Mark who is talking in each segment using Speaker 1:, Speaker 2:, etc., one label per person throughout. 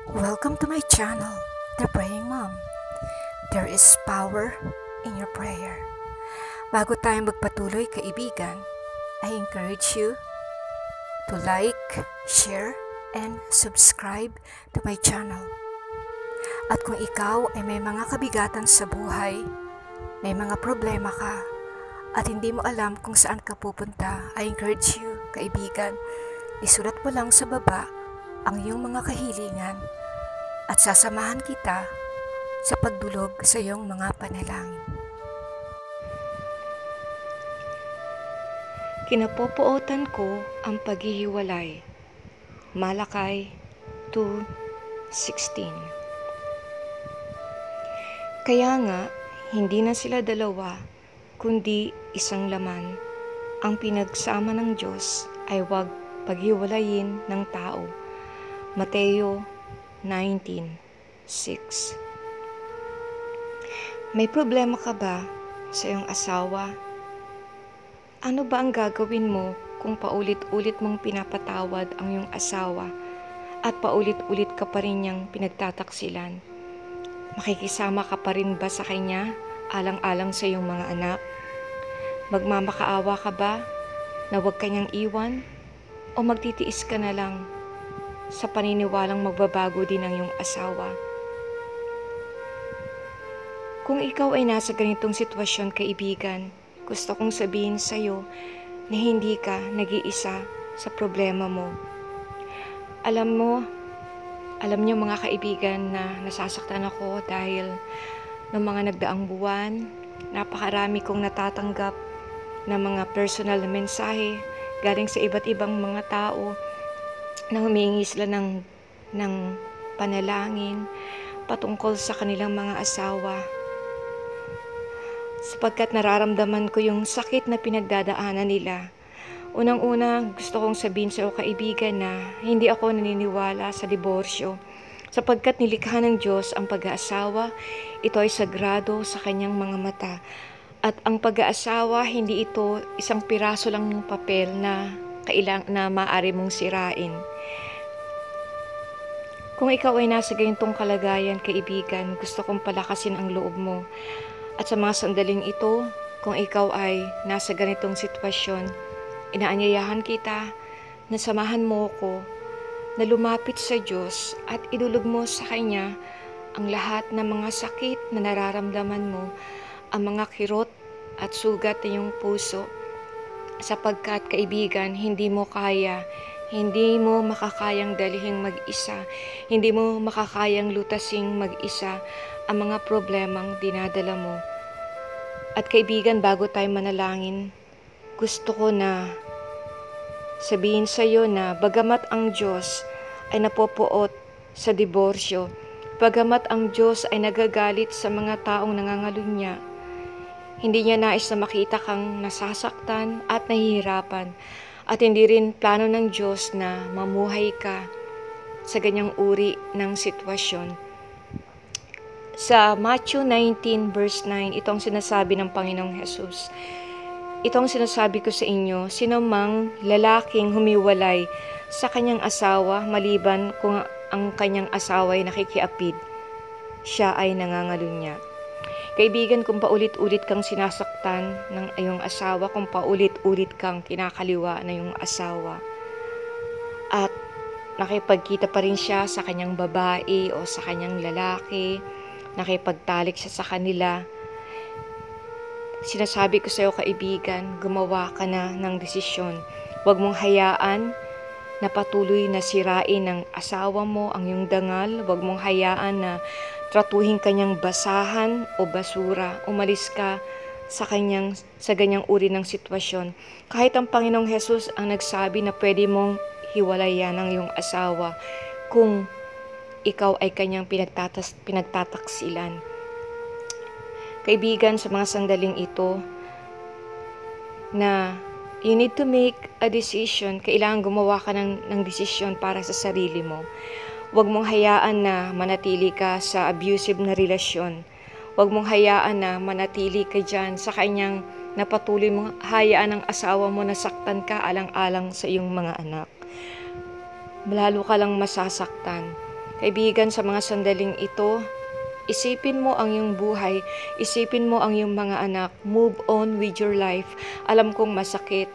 Speaker 1: Welcome to my channel, The Praying Mom. There is power in your prayer. Bago tayo magpatuloy, kaibigan, I encourage you to like, share, and subscribe to my channel. At kung ikaw ay may mga kabigatan sa buhay, may mga problema ka, at hindi mo alam kung saan ka pupunta, I encourage you, kaibigan, isulat mo lang sa baba ang iyong mga kahilingan at sasamahan kita sa pagdulog sa iyong mga panalangin.
Speaker 2: Kinapopuotan ko ang paghihiwalay. Malakay 2:16. Kaya nga, hindi na sila dalawa, kundi isang laman. Ang pinagsama ng Diyos ay huwag paghiwalayin ng tao. Mateo 19:6. May problema ka ba sa iyong asawa? Ano ba ang gagawin mo kung paulit-ulit mong pinapatawad ang iyong asawa at paulit-ulit ka pa rin niyang pinagtataksilan? Makikisama ka pa rin ba sa kanya alang-alang sa iyong mga anak? Magmamakaawa ka ba na huwag kanyang iwan? O magtitiis ka na lang sa paniniwalang magbabago din ang iyong asawa? Kung ikaw ay nasa ganitong sitwasyon, kaibigan, gusto kong sabihin sa iyo na hindi ka nag-iisa sa problema mo. Alam niyo mga kaibigan na nasasaktan ako dahil ng mga nagdaang buwan, napakarami kong natatanggap na mga personal na mensahe galing sa iba't ibang mga tao na humihingi sila ng panalangin patungkol sa kanilang mga asawa. Sapagkat nararamdaman ko yung sakit na pinagdadaanan nila. Unang-una, gusto kong sabihin sa iyo, kaibigan, na hindi ako naniniwala sa diborsyo. Sapagkat nilikha ng Diyos ang pag-aasawa, ito ay sagrado sa kanyang mga mata. At ang pag-aasawa, hindi ito isang piraso lang ng papel na maaari mong sirain. Kung ikaw ay nasa ganitong kalagayan, kaibigan, gusto kong palakasin ang loob mo. At sa mga sandaling ito, kung ikaw ay nasa ganitong sitwasyon, inaanyayahan kita na samahan mo ko na lumapit sa Diyos at idulog mo sa Kanya ang lahat ng mga sakit na nararamdaman mo, ang mga kirot at sugat ng iyong puso. Sapagkat, kaibigan, hindi mo makakayang dalhin mag-isa, hindi mo makakayang lutasing mag-isa ang mga problemang dinadala mo. At kaibigan, bago tayo manalangin, gusto ko na sabihin sa iyo na bagamat ang Diyos ay napopuot sa diborsyo, bagamat ang Diyos ay nagagalit sa mga taong nangangalunya, hindi niya nais na makita kang nasasaktan at nahihirapan, at hindi rin plano ng Diyos na mamuhay ka sa ganyang uri ng sitwasyon. Sa Matthew 19 verse 9, itong sinasabi ng Panginoong Jesus. Itong sinasabi ko sa inyo, sino mang lalaking humiwalay sa kanyang asawa maliban kung ang kanyang asawa ay nakikiapid, siya ay nangangalunya. Kaibigan, kung paulit-ulit kang sinasaktan ng iyong asawa, kung paulit-ulit kang kinakaliwa ng iyong asawa, at nakipagkita pa rin siya sa kanyang babae o sa kanyang lalaki, nakipagtalik siya sa kanila, sinasabi ko sa iyo, kaibigan, gumawa ka na ng desisyon. Huwag mong hayaan na patuloy na sirain ng asawa mo ang iyong dangal. Huwag mong hayaan na tratuhin kanyang basahan o basura. Umalis ka sa ganyang uri ng sitwasyon. Kahit ang Panginoong Jesus ang nagsabi na pwede mong hiwalayan ang iyong asawa kung ikaw ay kanyang pinagtataksilan. Kaibigan, sa mga sandaling ito na you need to make a decision, kailangan gumawa ka ng desisyon para sa sarili mo. Huwag mong hayaan na manatili ka sa abusive na relasyon. Huwag mong hayaan na manatili ka dyan sa kanyang napatuloy mong hayaan ng asawa mo na saktan ka alang-alang sa iyong mga anak. Lalo ka lang masasaktan. Kaibigan, sa mga sandaling ito, isipin mo ang iyong buhay, isipin mo ang iyong mga anak, move on with your life. Alam kong masakit,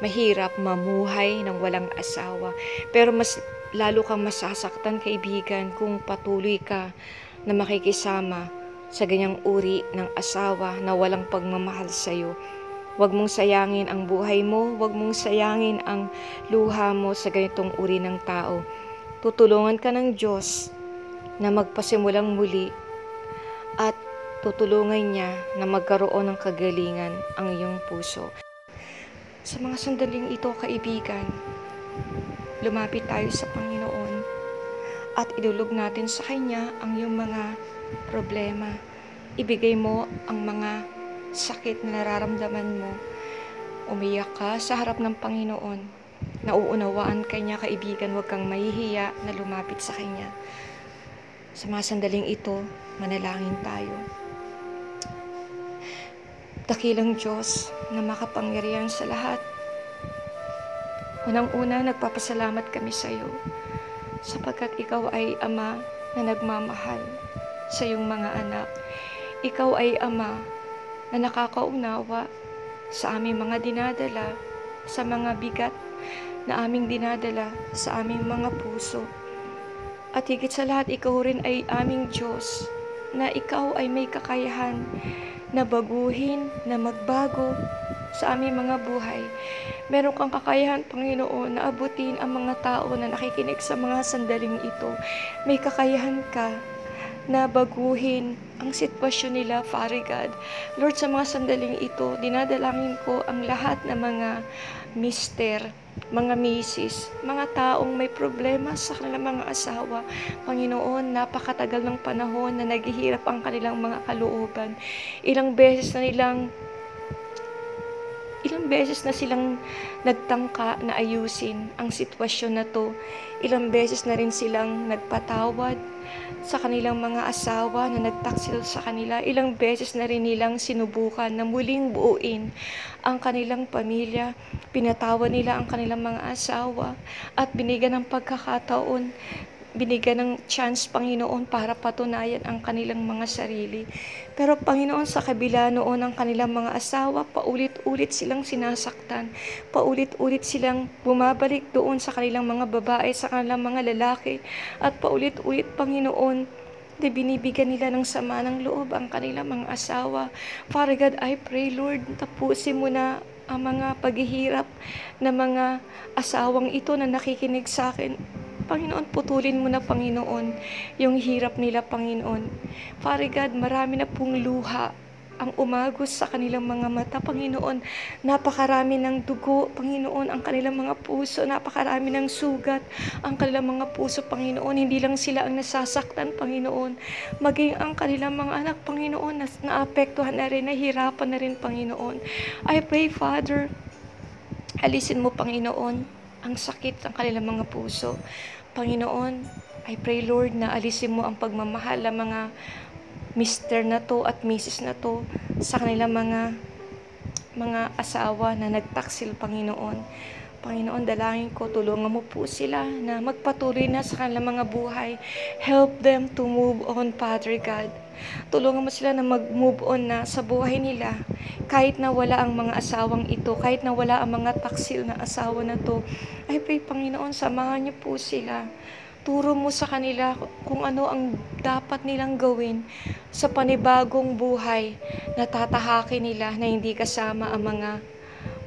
Speaker 2: mahirap mamuhay ng walang asawa, pero mas lalo kang masasaktan, kaibigan, kung patuloy ka na makikisama sa ganyang uri ng asawa na walang pagmamahal sa iyo. Huwag mong sayangin ang buhay mo, huwag mong sayangin ang luha mo sa ganitong uri ng tao. Tutulungan ka ng Diyos na magpasimulang muli at tutulungan niya na magkaroon ng kagalingan ang iyong puso. Sa mga sandaling ito, kaibigan, lumapit tayo sa Panginoon at idulog natin sa Kanya ang iyong mga problema. Ibigay mo ang mga sakit na nararamdaman mo. Umiyak ka sa harap ng Panginoon. Nauunawaan ka niya, kaibigan, huwag kang mahihiya na lumapit sa Kanya. Sa mga sandaling ito, manalangin tayo. Dakilang Diyos na makapangyarihan sa lahat, unang-una, nagpapasalamat kami sa iyo sapagkat Ikaw ay Ama na nagmamahal sa iyong mga anak. Ikaw ay Ama na nakakaunawa sa aming mga dinadala, sa mga bigat na aming dinadala sa aming mga puso. At higit sa lahat, Ikaw rin ay aming Diyos na Ikaw ay may kakayahan na baguhin, na magbago sa aming mga buhay. Meron kang kakayahan, Panginoon, na abutin ang mga tao na nakikinig sa mga sandaling ito. May kakayahan ka na baguhin ang sitwasyon nila, Father God. Lord, sa mga sandaling ito, dinadalangin ko ang lahat ng mga mister, mga misis, mga taong may problema sa kanilang mga asawa. Panginoon, napakatagal ng panahon na naghihirap ang kanilang mga kalooban. Ilang beses na silang nagtangka na ayusin ang sitwasyon na to. Ilang beses na rin silang nagpatawad sa kanilang mga asawa na nagtaksil sa kanila. Ilang beses na rin nilang sinubukan na muling buuin ang kanilang pamilya. Pinatawad nila ang kanilang mga asawa at binigyan ng pagkakataon, binigyan ng chance, Panginoon, para patunayan ang kanilang mga sarili. Pero Panginoon, sa kabila noon ng kanilang mga asawa, paulit-ulit silang sinasaktan. Paulit-ulit silang bumabalik doon sa kanilang mga babae, sa kanilang mga lalaki. At paulit-ulit, Panginoon, na binibigyan nila ng sama ng loob ang kanilang mga asawa. Father God, I pray, Lord, tapusin mo na ang mga paghihirap ng mga asawang ito na nakikinig sa akin. Panginoon, putulin mo na, Panginoon, yung hirap nila, Panginoon. Father God, marami na pong luha ang umagos sa kanilang mga mata, Panginoon. Napakarami ng dugo, Panginoon, ang kanilang mga puso. Napakarami ng sugat ang kanilang mga puso, Panginoon. Hindi lang sila ang nasasaktan, Panginoon. Maging ang kanilang mga anak, Panginoon, naapektuhan na rin, nahirapan na rin, Panginoon. I pray, Father, alisin mo, Panginoon, ang sakit ng kanilang mga puso. Panginoon, I pray, Lord, na alisin mo ang pagmamahal ng mga mister na to at misis na to sa kanilang mga asawa na nagtaksil, Panginoon. Panginoon, dalangin ko, tulungan mo po sila na magpatuloy na sa kanilang mga buhay. Help them to move on, Father God. Tulungan mo sila na mag-move on na sa buhay nila. Kahit na wala ang mga asawang ito, kahit na wala ang mga taksil na asawa na to, I pray, Panginoon, samahan niyo po sila. Turo mo sa kanila kung ano ang dapat nilang gawin sa panibagong buhay na tatahakin nila na hindi kasama ang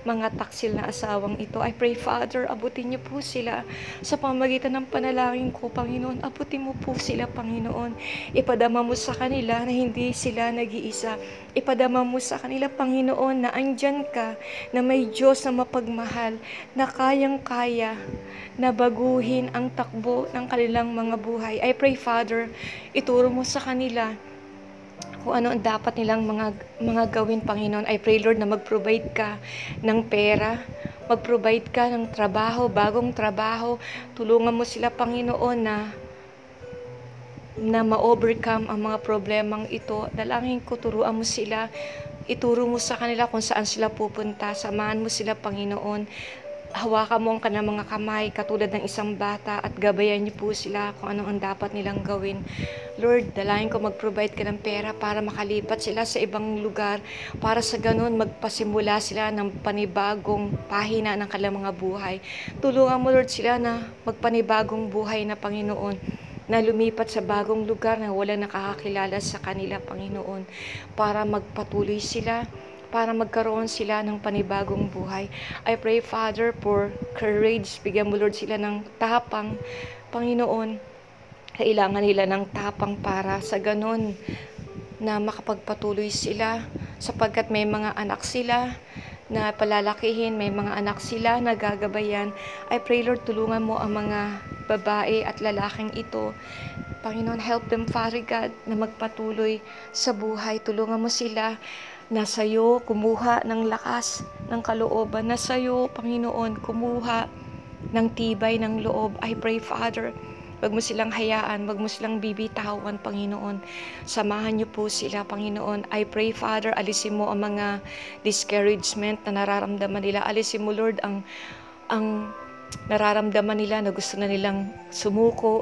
Speaker 2: mga taksil na asawang ito. I pray, Father, abutin niyo po sila sa pamamagitan ng panalangin ko, Panginoon. Abutin mo po sila, Panginoon. Ipadama mo sa kanila na hindi sila nag-iisa. Ipadama mo sa kanila, Panginoon, na andyan ka, na may Diyos na mapagmahal, na kayang-kaya na baguhin ang takbo ng kanilang mga buhay. I pray, Father, ituro mo sa kanila kung ano ang dapat nilang mga gawin, Panginoon. I pray, Lord, na mag-provide ka ng pera, mag-provide ka ng trabaho, bagong trabaho. Tulungan mo sila, Panginoon, na ma-overcome ang mga problemang ito. Dalangin ko, turuan mo sila, ituro mo sa kanila kung saan sila pupunta. Samahan mo sila, Panginoon. hawakan mo ang kanilang mga kamay katulad ng isang bata at gabayan niyo po sila kung anong ang dapat nilang gawin. Lord, dalayan ko mag-provide ka ng pera para makalipat sila sa ibang lugar, para sa ganun magpasimula sila ng panibagong pahina ng kanilang mga buhay. Tulungan mo, Lord, sila na magpanibagong buhay na Panginoon, na lumipat sa bagong lugar na walang nakakakilala sa kanila, Panginoon, para magpatuloy sila, para magkaroon sila ng panibagong buhay. I pray, Father, for courage. Bigyan mo, Lord, sila ng tapang, Panginoon. Kailangan nila ng tapang para sa ganun na makapagpatuloy sila, sapagkat may mga anak sila na palalakihin, may mga anak sila na gagabayan. I pray, Lord, tulungan mo ang mga babae at lalaking ito. Panginoon, help them, Father God, na magpatuloy sa buhay. Tulungan mo sila na sa'yo kumuha ng lakas ng kalooban, na sa'yo, Panginoon, kumuha ng tibay ng loob. I pray, Father, wag mo silang hayaan, wag mo silang bibitawan, Panginoon. Samahan niyo po sila, Panginoon. I pray, Father, alisin mo ang mga discouragement na nararamdaman nila. Alisin mo, Lord, ang nararamdaman nila na gusto na nilang sumuko,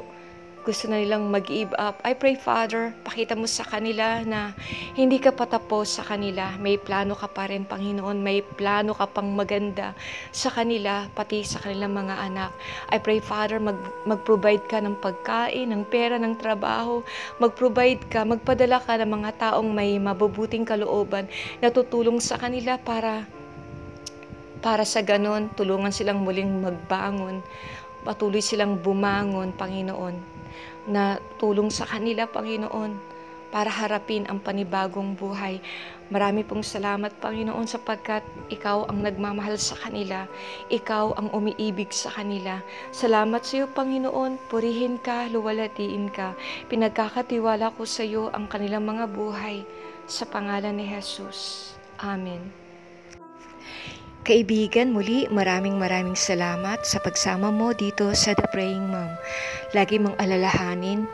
Speaker 2: gusto na nilang mag-give up. I pray, Father, pakita mo sa kanila na hindi ka patapos sa kanila. May plano ka pa rin, Panginoon. May plano ka pang maganda sa kanila, pati sa kanilang mga anak. I pray, Father, mag-provide ka ng pagkain, ng pera, ng trabaho. Mag-provide ka, magpadala ka ng mga taong may mabubuting kalooban na tutulong sa kanila para sa ganon, tulungan silang muling magbangon. Patuloy silang bumangon, Panginoon, na tulong sa kanila, Panginoon, para harapin ang panibagong buhay. Marami pong salamat, Panginoon, sapagkat Ikaw ang nagmamahal sa kanila. Ikaw ang umiibig sa kanila. Salamat sa iyo, Panginoon. Purihin ka, luwalhatiin ka. Pinagkakatiwala ko sa iyo ang kanilang mga buhay. Sa pangalan ni Jesus. Amen. Kaibigan, muli maraming salamat sa pagsama mo dito sa The Praying Mom. Lagi mong alalahanin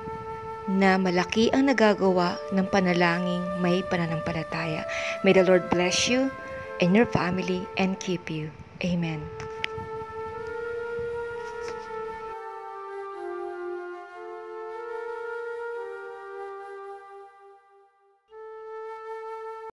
Speaker 2: na malaki ang nagagawa ng panalangin may pananampalataya. May the Lord bless you and your family and keep you. Amen.